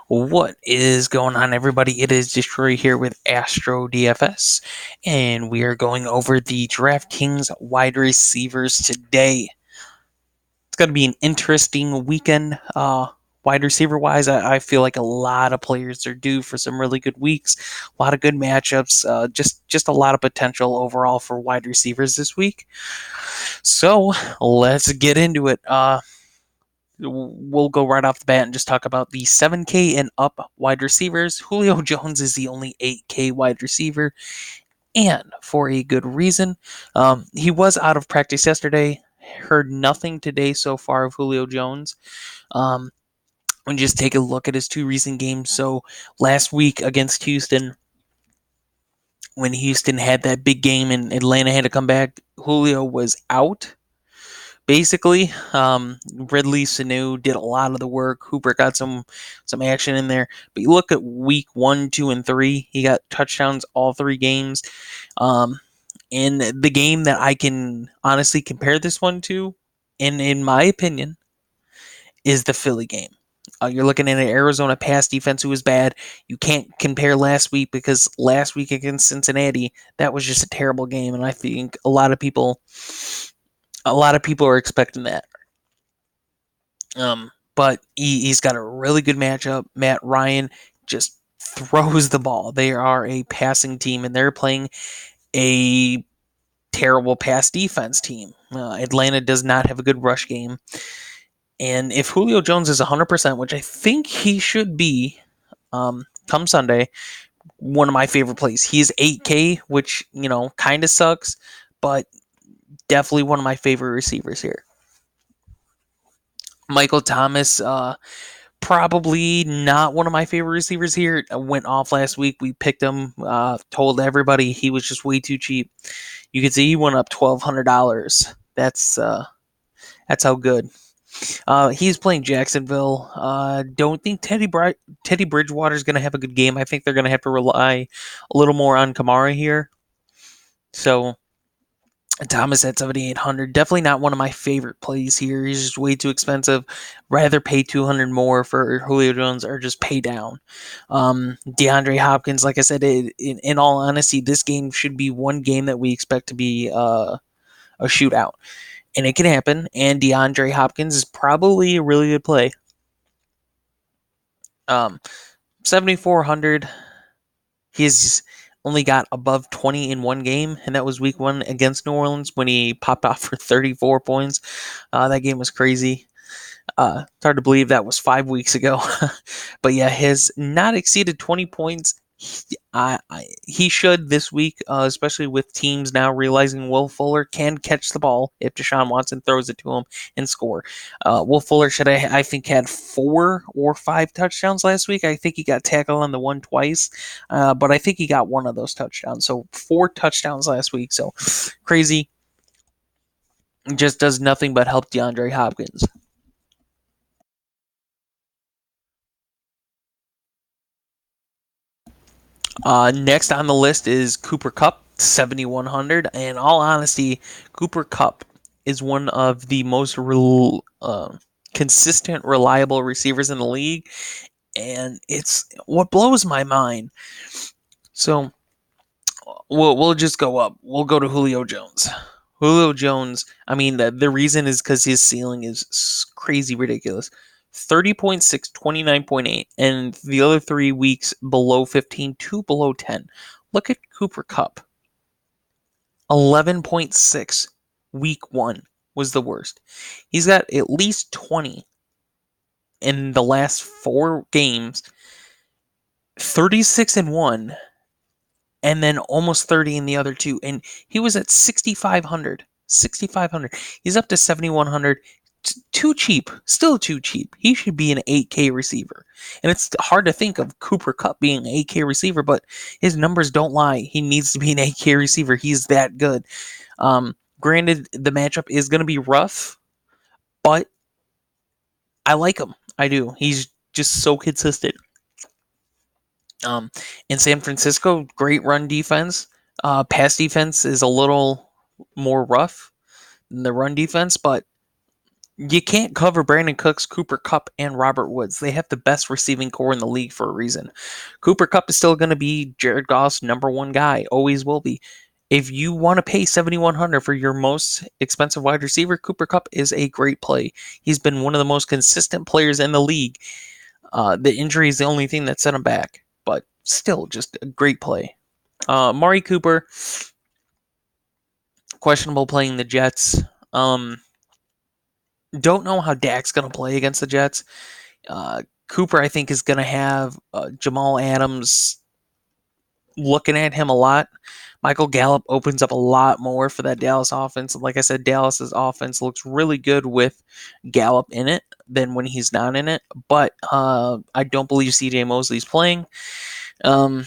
What is going on, everybody? It is Destroy here with Astro DFS, and we are going over the DraftKings wide receivers today. It's going to be an interesting weekend. Wide receiver wise, I feel like a lot of players are due for some really good weeks, a lot of good matchups, just a lot of potential overall for wide receivers this week. So let's get into it. We'll go right off the bat and just talk about the 7K and up wide receivers. Julio Jones is the only 8K wide receiver, and for a good reason. He was out of practice yesterday. Heard nothing today so far of Julio Jones. And just take a look at his two recent games. So last week against Houston, when Houston had that big game and Atlanta had to come back, Julio was out. Basically, Ridley Snead did a lot of the work. Hooper got some action in there. But you look at week 1, 2, and 3, he got touchdowns all 3 games. And the game that I can honestly compare this one to, in my opinion, is the Philly game. You're looking at an Arizona pass defense who was bad. You can't compare last week because last week against Cincinnati, that was just a terrible game, and I think a lot of people are expecting that. But he's got a really good matchup. Matt Ryan just throws the ball. They are a passing team, and they're playing a terrible pass defense team. Atlanta does not have a good rush game. And if Julio Jones is 100%, which I think he should be come Sunday, one of my favorite plays. He's 8K, which, kind of sucks, but definitely one of my favorite receivers here. Michael Thomas, probably not one of my favorite receivers here. Went off last week. We picked him, told everybody he was just way too cheap. You can see he went up $1,200. That's how good. He's playing Jacksonville. Don't think Teddy Bridgewater is going to have a good game. I think they're going to have to rely a little more on Kamara here. So Thomas at 7,800. Definitely not one of my favorite plays here. He's just way too expensive. Rather pay $200 more for Julio Jones or just pay down. DeAndre Hopkins, like I said, in all honesty, this game should be one game that we expect to be a shootout. And it can happen, and DeAndre Hopkins is probably a really good play. 7,400. He's only got above 20 in one game, and that was week 1 against New Orleans when he popped off for 34 points. That game was crazy. It's hard to believe that was 5 weeks ago. But yeah, has not exceeded 20 points. He should this week, especially with teams now realizing Will Fuller can catch the ball if Deshaun Watson throws it to him and score. Will Fuller I think had 4 or 5 touchdowns last week. I think he got tackled on the one twice, but I think he got one of those touchdowns. So 4 touchdowns last week. So crazy. Just does nothing but help DeAndre Hopkins. Next on the list is Cooper Kupp, 7,100. And in all honesty, Cooper Kupp is one of the most consistent, reliable receivers in the league. And it's what blows my mind. So we'll just go up. We'll go to Julio Jones. Julio Jones, I mean, the reason is because his ceiling is crazy ridiculous. 30.6, 29.8, and the other 3 weeks below 15, 2 below 10. Look at Cooper Kupp. 11.6, week 1 was the worst. He's got at least 20 in the last 4 games, 36 in 1, and then almost 30 in the other 2. And he was at 6,500. 6,500. He's up to 7,100. Too cheap. Still too cheap. He should be an 8K receiver. And it's hard to think of Cooper Kupp being an 8K receiver, but his numbers don't lie. He needs to be an 8K receiver. He's that good. Granted, the matchup is going to be rough, but I like him. I do. He's just so consistent. In San Francisco, great run defense. Pass defense is a little more rough than the run defense, but You can't cover Brandon Cooks, Cooper Kupp, and Robert Woods. They have the best receiving core in the league for a reason. Cooper Kupp is still going to be Jared Goff's number one guy, always will be. If you want to pay $7,100 for your most expensive wide receiver, Cooper Kupp is a great play. He's been one of the most consistent players in the league. The injury is the only thing that set him back, but still just a great play. Mari Cooper, questionable playing the Jets. Don't know how Dak's going to play against the Jets. Cooper, I think, is going to have Jamal Adams looking at him a lot. Michael Gallup opens up a lot more for that Dallas offense. Like I said, Dallas's offense looks really good with Gallup in it than when he's not in it. But I don't believe CJ Mosley's playing. And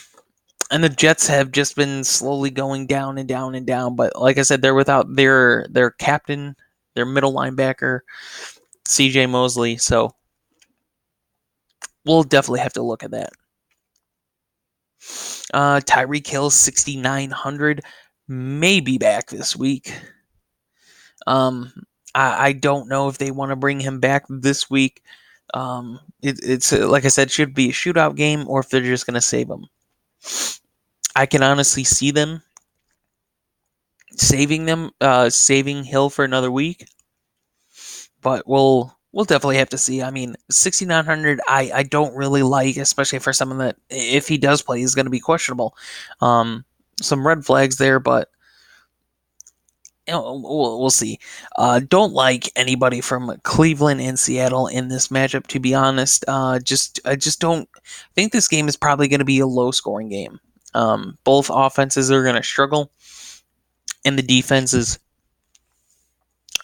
the Jets have just been slowly going down and down and down. But like I said, they're without their captain, their middle linebacker, CJ Mosley. So we'll definitely have to look at that. Tyreek Hill, 6,900, may be back this week. I don't know if they want to bring him back this week. It's like I said, should be a shootout game, or if they're just going to save him. I can honestly see them saving Hill for another week, but we'll definitely have to see. I mean, 6,900, I don't really like, especially for someone that, if he does play, is going to be questionable. Some red flags there, but we'll see. Don't like anybody from Cleveland and Seattle in this matchup, to be honest. I just don't think this game is probably going to be a low-scoring game. Both offenses are going to struggle, and the defenses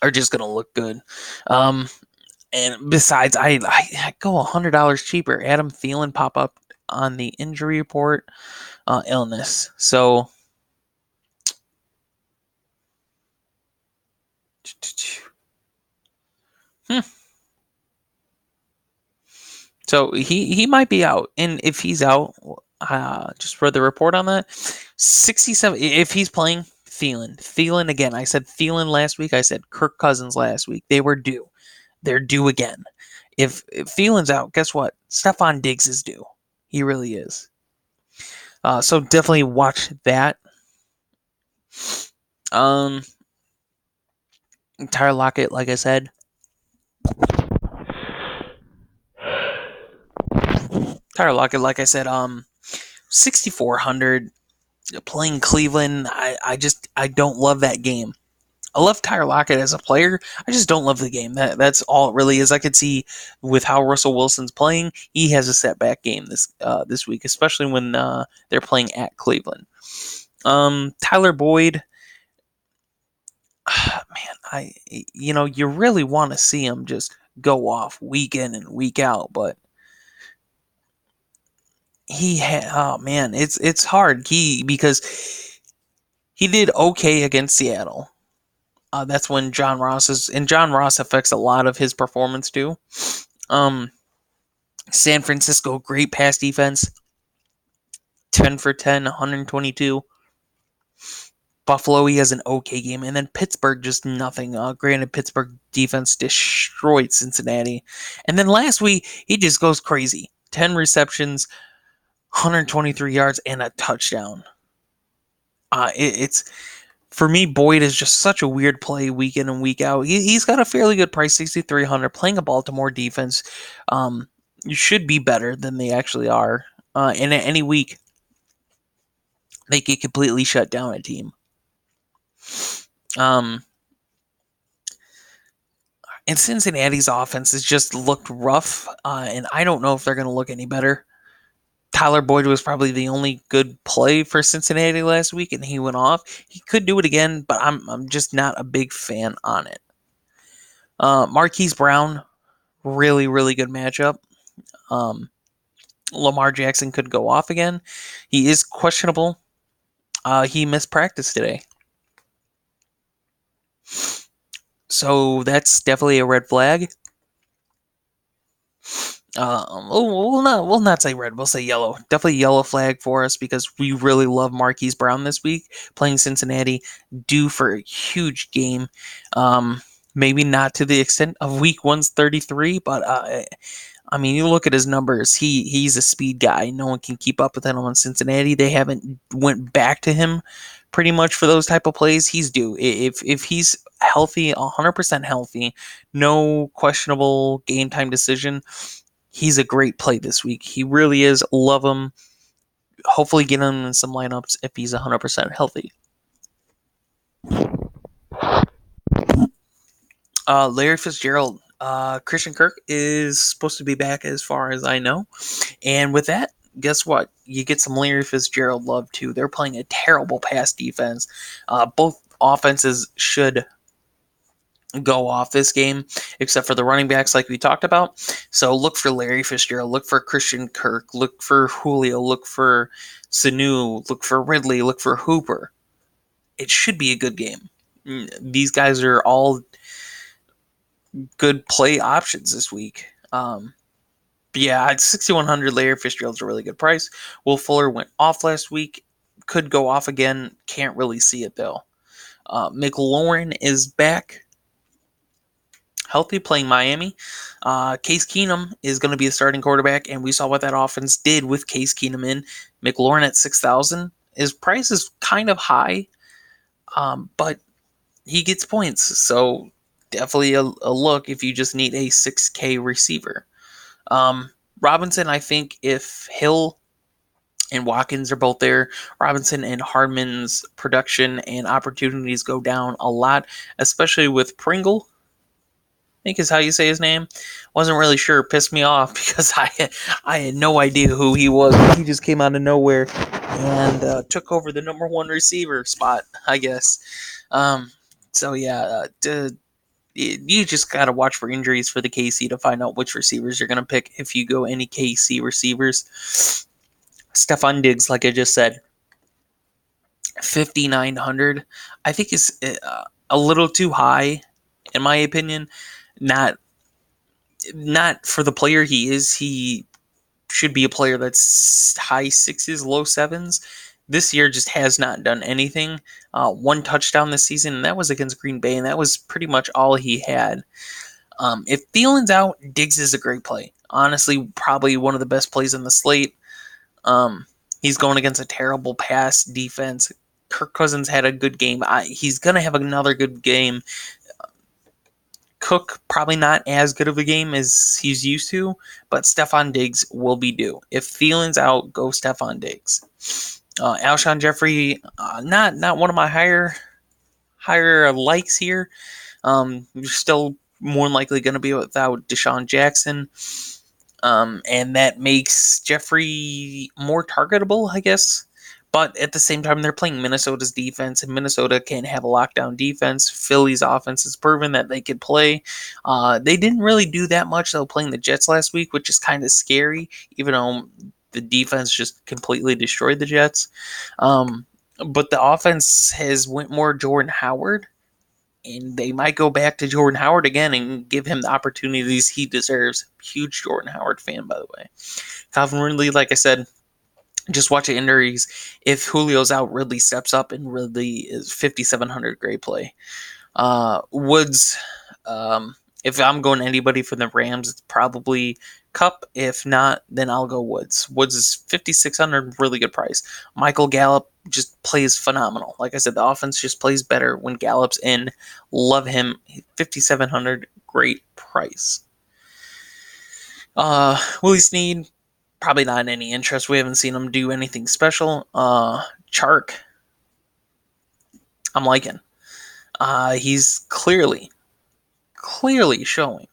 are just going to look good. And besides, I go $100 cheaper. Adam Thielen pop up on the injury report, illness. So So he might be out, and if he's out, just for the report on that, 67. If he's playing, Thielen again. I said Thielen last week. I said Kirk Cousins last week. They were due. They're due again. If Thielen's out, guess what? Stephon Diggs is due. He really is. So definitely watch that. Tyler Lockett, like I said. Tyler Lockett, like I said, 6,400 playing Cleveland. I don't love that game. I love Tyler Lockett as a player. I just don't love the game. That's all it really is. I could see with how Russell Wilson's playing, he has a setback game this week, especially when they're playing at Cleveland. Tyler Boyd, man, you really want to see him just go off week in and week out, but it's hard. Because he did okay against Seattle. That's when John Ross affects a lot of his performance too. San Francisco, great pass defense, 10 for 10, 122. Buffalo, he has an okay game, and then Pittsburgh, just nothing. Granted, Pittsburgh defense destroyed Cincinnati, and then last week he just goes crazy. 10 receptions, 123 yards, and a touchdown. It's for me, Boyd is just such a weird play week in and week out. He's got a fairly good price, 6,300, playing a Baltimore defense. You should be better than they actually are. And at any week, they could completely shut down a team. And Cincinnati's offense has just looked rough, and I don't know if they're going to look any better. Tyler Boyd was probably the only good play for Cincinnati last week, and he went off. He could do it again, but I'm just not a big fan on it. Marquise Brown, really, really good matchup. Lamar Jackson could go off again. He is questionable. He missed practice today. So that's definitely a red flag. We'll not say red. We'll say yellow. Definitely yellow flag for us because we really love Marquise Brown this week playing Cincinnati, due for a huge game. Maybe not to the extent of week one's 33, but I mean, you look at his numbers. He's a speed guy. No one can keep up with him on Cincinnati. They haven't went back to him pretty much for those type of plays. He's due. If he's healthy, 100% healthy, no questionable game time decision, he's a great play this week. He really is. Love him. Hopefully get him in some lineups if he's 100% healthy. Larry Fitzgerald. Christian Kirk is supposed to be back as far as I know. And with that, guess what? You get some Larry Fitzgerald love too. They're playing a terrible pass defense. Both offenses should go off this game, except for the running backs, like we talked about. So look for Larry Fitzgerald, look for Christian Kirk, look for Julio, look for Sanu, look for Ridley, look for Hooper. It should be a good game. These guys are all good play options this week. Yeah, at 6,100, Larry Fitzgerald's a really good price. Will Fuller went off last week. Could go off again. Can't really see it, though. McLaurin is back. Healthy, playing Miami. Case Keenum is going to be the starting quarterback, and we saw what that offense did with Case Keenum in. McLaurin at 6,000. His price is kind of high, but he gets points. So definitely a look if you just need a 6K receiver. Robinson, I think if Hill and Watkins are both there, Robinson and Hardman's production and opportunities go down a lot, especially with Pringle, I think is how you say his name. Wasn't really sure. It pissed me off because I had no idea who he was. He just came out of nowhere and took over the number one receiver spot, I guess. So yeah, you just got to watch for injuries for the KC to find out which receivers you're going to pick if you go any KC receivers. Stephon Diggs, like I just said, 5,900, I think is a little too high, in my opinion. Not for the player he is. He should be a player that's high sixes, low sevens. This year just has not done anything. One touchdown this season, and that was against Green Bay, and that was pretty much all he had. If Thielen's out, Diggs is a great play. Honestly, probably one of the best plays on the slate. He's going against a terrible pass defense. Kirk Cousins had a good game. He's going to have another good game. Cook, probably not as good of a game as he's used to, but Stephon Diggs will be due. If Thielen's out, go Stephon Diggs. Alshon Jeffrey, not one of my higher likes here. You're still more than likely going to be without Deshaun Jackson. And that makes Jeffrey more targetable, I guess. But at the same time, they're playing Minnesota's defense, and Minnesota can't have a lockdown defense. Philly's offense has proven that they could play. They didn't really do that much, though, playing the Jets last week, which is kind of scary, even though the defense just completely destroyed the Jets. But the offense has went more Jordan Howard, and they might go back to Jordan Howard again and give him the opportunities he deserves. Huge Jordan Howard fan, by the way. Calvin Ridley, like I said, just watch the injuries. If Julio's out, Ridley steps up, and Ridley is 5,700. Great play. Woods, if I'm going anybody from the Rams, it's probably Kupp. If not, then I'll go Woods. Woods is 5,600, really good price. Michael Gallup just plays phenomenal. Like I said, the offense just plays better when Gallup's in. Love him. 5,700, great price. Willie Snead, probably not in any interest. We haven't seen him do anything special. Chark, I'm liking. He's clearly showing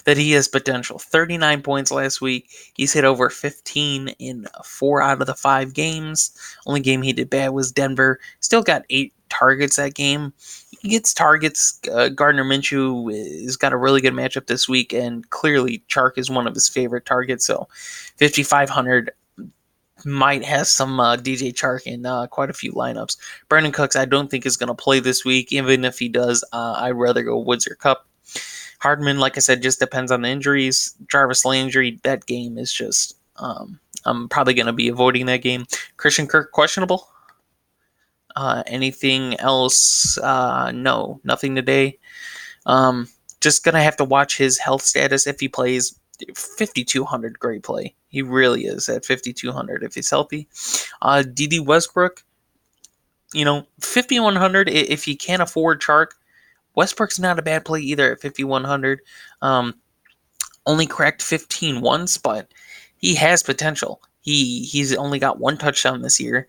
that he has potential. 39 points last week. He's hit over 15 in 4 out of the 5 games. Only game he did bad was Denver. Still got 8 targets that game. He gets targets. Gardner Minshew has got a really good matchup this week, and clearly Chark is one of his favorite targets. So 5,500 might have some DJ Chark in quite a few lineups. Brandon Cooks, I don't think is going to play this week. Even if he does, I'd rather go Woods or Kupp. Hardman, like I said, just depends on the injuries. Jarvis Landry, that game is just, I'm probably going to be avoiding that game. Christian Kirk, questionable. Anything else? No, nothing today. Just gonna have to watch his health status if he plays. 5,200, great play. He really is at 5,200 if he's healthy. DD Westbrook, 5,100 if he can't afford Chark. Westbrook's not a bad play either at 5,100. Only cracked 15 once, but he has potential. He's only got one touchdown this year.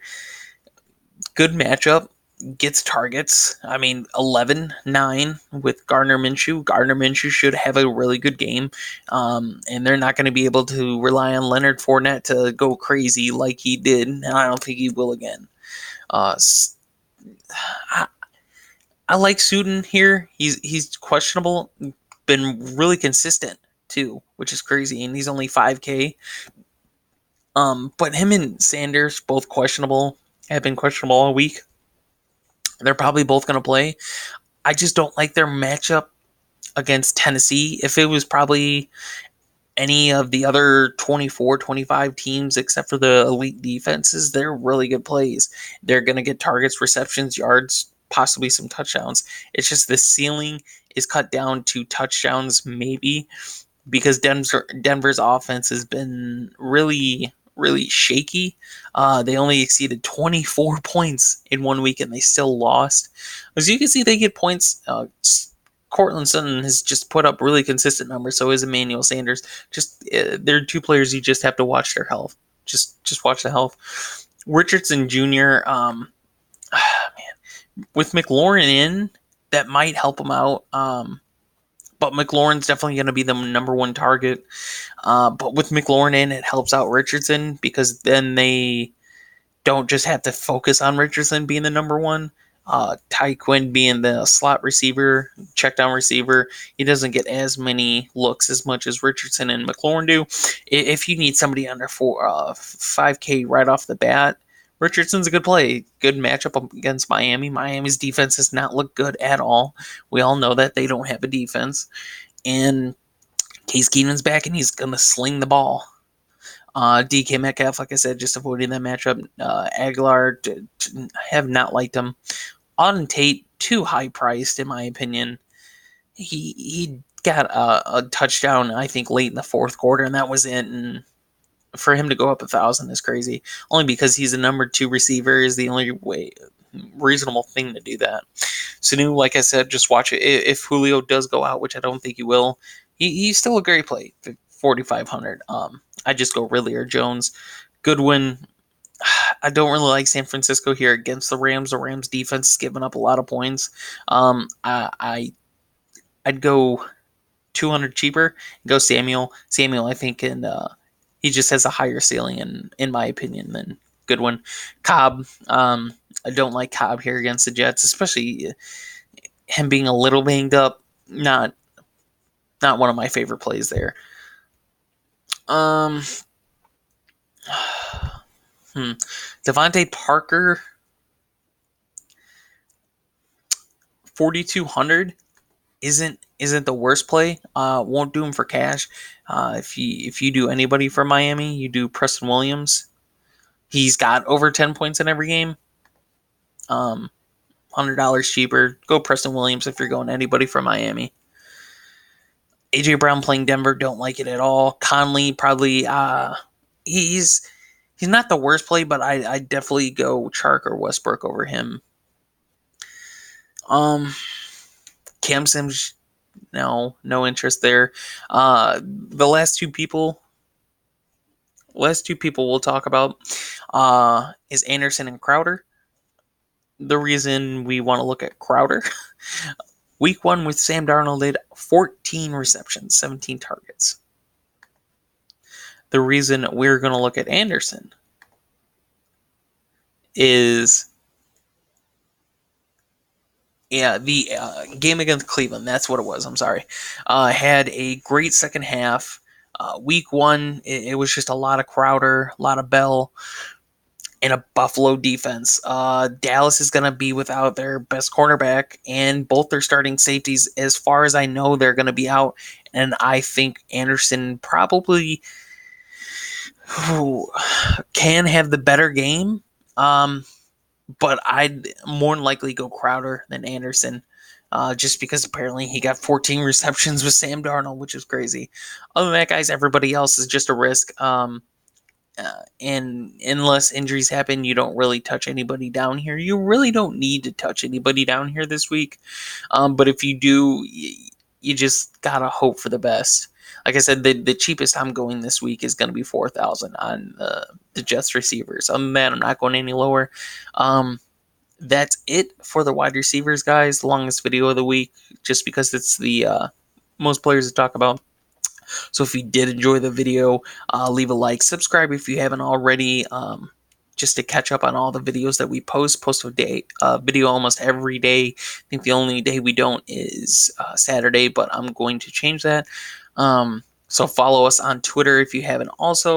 Good matchup. Gets targets. 11-9 with Gardner Minshew. Gardner Minshew should have a really good game. And they're not going to be able to rely on Leonard Fournette to go crazy like he did. And I don't think he will again. I like Sutton here. He's questionable. Been really consistent too, which is crazy. And he's only 5K. But him and Sanders, both questionable, have been questionable all week. They're probably both going to play. I just don't like their matchup against Tennessee. If it was probably any of the other 24, 25 teams except for the elite defenses, they're really good plays. They're going to get targets, receptions, yards, possibly some touchdowns. It's just the ceiling is cut down to touchdowns maybe because Denver's offense has been really shaky. They only exceeded 24 points in 1 week and they still lost. As you can see, they get points. Cortland Sutton has just put up really consistent numbers. So is Emmanuel Sanders. They're two players you just have to watch their health. Just watch the health. Richardson Jr. With McLaurin in, that might help him out. But McLaurin's definitely going to be the number one target. But with McLaurin in, it helps out Richardson because then they don't just have to focus on Richardson being the number one. Ty Quinn being the slot receiver, check down receiver, he doesn't get as many looks as much as Richardson and McLaurin do. If you need somebody under 5K right off the bat, Richardson's a good play. Good matchup against Miami. Miami's defense has not looked good at all. We all know that they don't have a defense. And Case Keenum's back, and he's going to sling the ball. DK Metcalf, like I said, just avoiding that matchup. Aguilar, have not liked him. Auden Tate, too high priced, in my opinion. He got a touchdown, I think, late in the fourth quarter, and that was it. And for him to go up 1,000 is crazy. Only because he's a number 2 receiver is the only reasonable thing to do that. Sanu, like I said, just watch it. If Julio does go out, which I don't think he will, he's still a great play. 4,500. I just go Ridley or Jones. Goodwin. I don't really like San Francisco here against the Rams. The Rams defense is giving up a lot of points. I'd go 200 cheaper. Go Samuel. Samuel, I think, and he just has a higher ceiling, in my opinion, than Goodwin. Cobb. I don't like Cobb here against the Jets, especially him being a little banged up. Not one of my favorite plays there. Devontae Parker, 4,200 isn't the worst play. Won't do him for cash. If you do anybody from Miami, you do Preston Williams. He's got over 10 points in every game. $100 cheaper. Go Preston Williams if you're going anybody from Miami. AJ Brown playing Denver, don't like it at all. Conley probably he's not the worst play, but I definitely go Chark or Westbrook over him. Cam Sims, no interest there. The last two people we'll talk about is Anderson and Crowder. The reason we want to look at Crowder, week 1 with Sam Darnold did 14 receptions, 17 targets. The reason we're going to look at Anderson is the game against Cleveland. That's what it was. I'm sorry. Had a great second half. Week 1, it was just a lot of Crowder, a lot of Bell, and a Buffalo defense. Dallas is going to be without their best cornerback, and both their starting safeties, as far as I know, they're going to be out. And I think Anderson probably can have the better game. But I'd more than likely go Crowder than Anderson. just because apparently he got 14 receptions with Sam Darnold, which is crazy. Other than that, guys, everybody else is just a risk. And unless injuries happen, you don't really touch anybody down here. You really don't need to touch anybody down here this week. But if you do, you just gotta hope for the best. Like I said, the cheapest I'm going this week is going to be 4,000 on the Jets receivers. Other than that, I'm not going any lower. That's it for the wide receivers, guys. The longest video of the week, just because it's the most players to talk about. So if you did enjoy the video, leave a like, subscribe if you haven't already, just to catch up on all the videos that we post. Post a day video almost every day. I think the only day we don't is Saturday, but I'm going to change that. So follow us on Twitter if you haven't also.